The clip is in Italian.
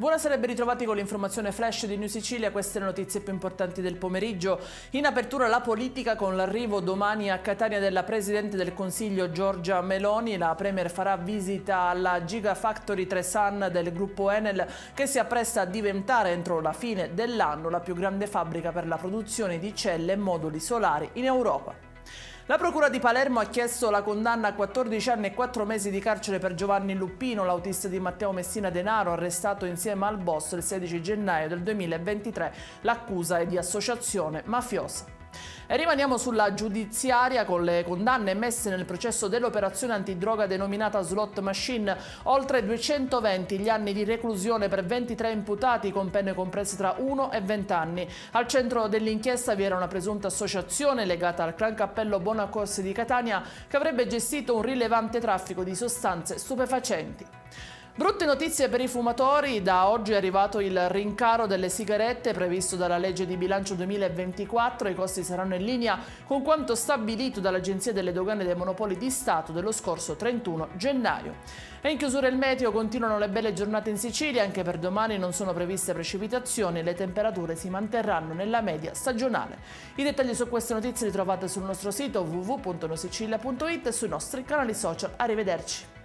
Buonasera e ben ritrovati con l'informazione flash di New Sicilia. Queste le notizie più importanti del pomeriggio. In apertura la politica con l'arrivo domani a Catania della Presidente del Consiglio Giorgia Meloni. La Premier farà visita alla Gigafactory Tresan del gruppo Enel, che si appresta a diventare entro la fine dell'anno la più grande fabbrica per la produzione di celle e moduli solari in Europa. La Procura di Palermo ha chiesto la condanna a 14 anni e 4 mesi di carcere per Giovanni Luppino, l'autista di Matteo Messina Denaro, arrestato insieme al boss il 16 gennaio del 2023. L'accusa è di associazione mafiosa. E rimaniamo sulla giudiziaria con le condanne emesse nel processo dell'operazione antidroga denominata Slot Machine. Oltre 220 gli anni di reclusione per 23 imputati con pene comprese tra 1 e 20 anni. Al centro dell'inchiesta vi era una presunta associazione legata al clan Cappello Bonaccorsi di Catania che avrebbe gestito un rilevante traffico di sostanze stupefacenti. Brutte notizie per i fumatori. Da oggi è arrivato il rincaro delle sigarette previsto dalla legge di bilancio 2024. I costi saranno in linea con quanto stabilito dall'Agenzia delle Dogane e dei Monopoli di Stato dello scorso 31 gennaio. E in chiusura il meteo, continuano le belle giornate in Sicilia, anche per domani non sono previste precipitazioni e le temperature si manterranno nella media stagionale. I dettagli su queste notizie li trovate sul nostro sito www.nosicilia.it e sui nostri canali social. Arrivederci.